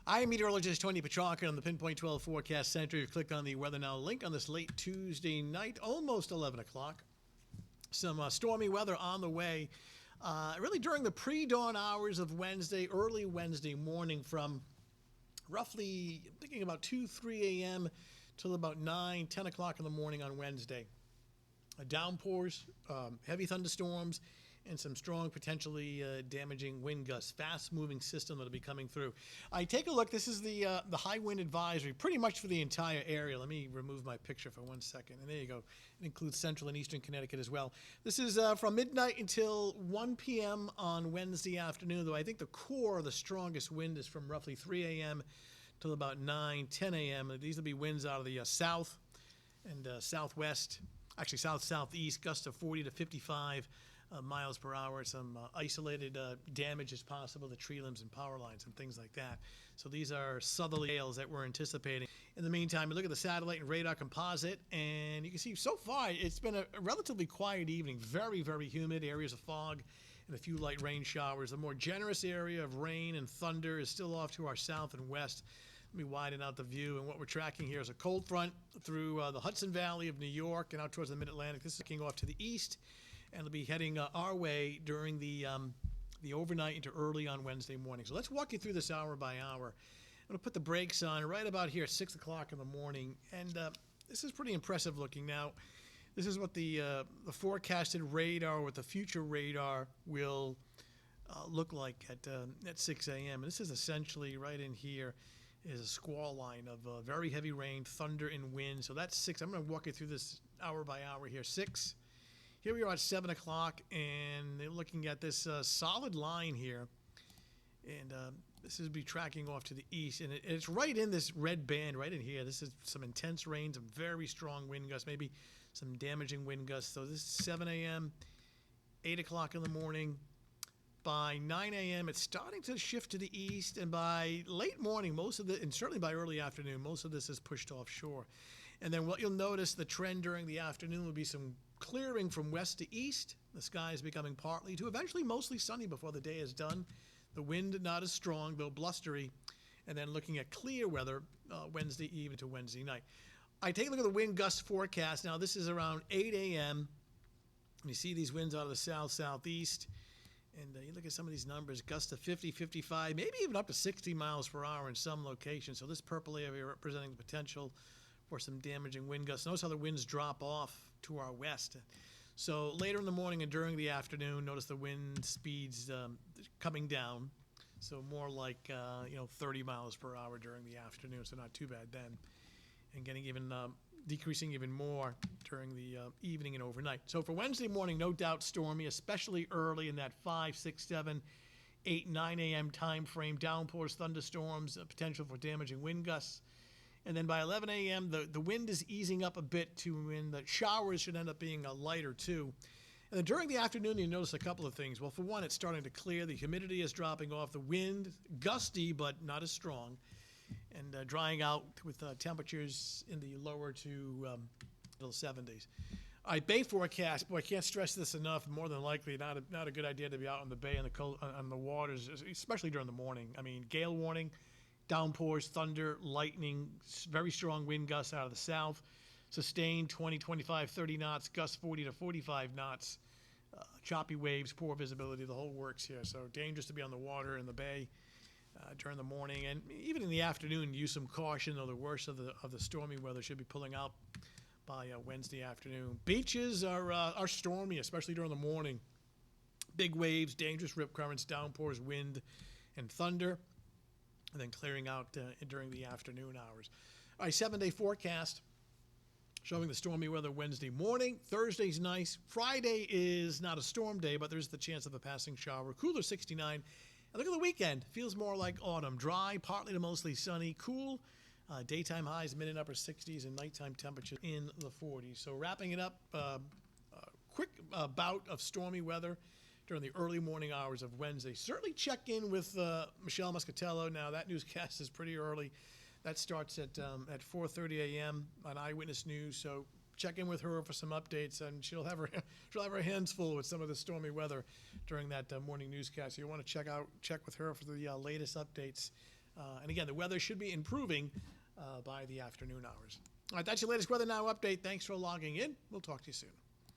I'm meteorologist Tony Petrarca on the Pinpoint 12 Forecast Center. You click on the Weather Now link on this late Tuesday night, almost 11 o'clock. Some stormy weather on the way, really during the pre-dawn hours of Wednesday, early Wednesday morning from roughly, I'm thinking about 2, 3 a.m. till about 9, 10 o'clock in the morning on Wednesday. Downpours, heavy thunderstorms, and some strong, potentially damaging wind gusts. Fast-moving system that'll be coming through. I take a look. This is the high wind advisory, pretty much for the entire area. Let me remove my picture for 1 second. And there you go. It includes central and eastern Connecticut as well. This is from midnight until 1 p.m. on Wednesday afternoon, though I think the core of the strongest wind is from roughly 3 a.m. till about 9, 10 a.m. These will be winds out of the south and southwest, actually south-southeast, gusts of 40 to 55 miles per hour. Some isolated damage is possible to tree limbs and power lines and things like that. So these are southerly gales that we're anticipating. In the meantime, we look at the satellite and radar composite, and you can see so far it's been a relatively quiet evening. Very, very humid, areas of fog and a few light rain showers. A more generous area of rain and thunder is still off to our south and west. Let me widen out the view, and what we're tracking here is a cold front through the Hudson Valley of New York and out towards the mid-Atlantic. This is looking off to the east, and it'll be heading our way during the overnight into early on Wednesday morning. So let's walk you through this hour by hour. I'm going to put the brakes on right about here at 6 o'clock in the morning, and this is pretty impressive looking. Now, this is what the forecasted radar, what the future radar will look like at 6 a.m. And this is essentially right in here is a squall line of very heavy rain, thunder, and wind. So that's 6. I'm going to walk you through this hour by hour here. 6. Here we are at 7 o'clock, and they're looking at this solid line here. And this is be tracking off to the east. And it's right in this red band right in here. This is some intense rain, some very strong wind gusts, maybe some damaging wind gusts. So this is 7 a.m., 8 o'clock in the morning. By 9 a.m., it's starting to shift to the east. And by late morning, most of and certainly by early afternoon, most of this is pushed offshore. And then what you'll notice, the trend during the afternoon will be some clearing from west to east. The sky is becoming partly to eventually mostly sunny before the day is done. The wind not as strong, though blustery. And then looking at clear weather Wednesday evening to Wednesday night. I take a look at the wind gust forecast. Now, this is around 8 a.m. And you see these winds out of the south-southeast. And you look at some of these numbers, gusts of 50, 55, maybe even up to 60 miles per hour in some locations. So this purple area representing the potential for some damaging wind gusts. Notice how the winds drop off to our west. So later in the morning and during the afternoon, notice the wind speeds coming down. So more like 30 miles per hour during the afternoon. So not too bad then. And getting even decreasing even more during the evening and overnight. So for Wednesday morning, no doubt stormy, especially early in that 5, 6, 7, 8, 9 a.m. time frame. Downpours, thunderstorms, potential for damaging wind gusts. And then by 11 a.m., the wind is easing up a bit to when the showers should end up being lighter too. And then during the afternoon, you notice a couple of things. Well, for one, it's starting to clear. The humidity is dropping off. The wind, gusty, but not as strong. And drying out with temperatures in the lower to middle 70s. All right, bay forecast. Boy, I can't stress this enough. More than likely, not a good idea to be out on the bay and on the waters, especially during the morning. I mean, gale warning, downpours, thunder, lightning, very strong wind gusts out of the south, sustained 20, 25, 30 knots, gusts 40 to 45 knots, choppy waves, poor visibility, the whole works here. So dangerous to be on the water in the bay during the morning, and even in the afternoon, use some caution, though the worst of the stormy weather should be pulling out by Wednesday afternoon. Beaches are stormy, especially during the morning. Big waves, dangerous rip currents, downpours, wind, and thunder, and then clearing out during the afternoon hours. All right, 7-day forecast showing the stormy weather Wednesday morning. Thursday's nice. Friday is not a storm day, but there's the chance of a passing shower. Cooler 69. And look at the weekend. Feels more like autumn. Dry, partly to mostly sunny, cool. Daytime highs, mid and upper 60s, and nighttime temperatures in the 40s. So wrapping it up, quick bout of stormy weather during the early morning hours of Wednesday. Certainly check in with Michelle Muscatello. Now, that newscast is pretty early. That starts at 4:30 a.m. on Eyewitness News. So check in with her for some updates, and she'll have her hands full with some of the stormy weather during that morning newscast. So you want to check with her for the latest updates And again, the weather should be improving by the afternoon hours. All right, that's your latest Weather Now update. Thanks for logging in. We'll talk to you soon.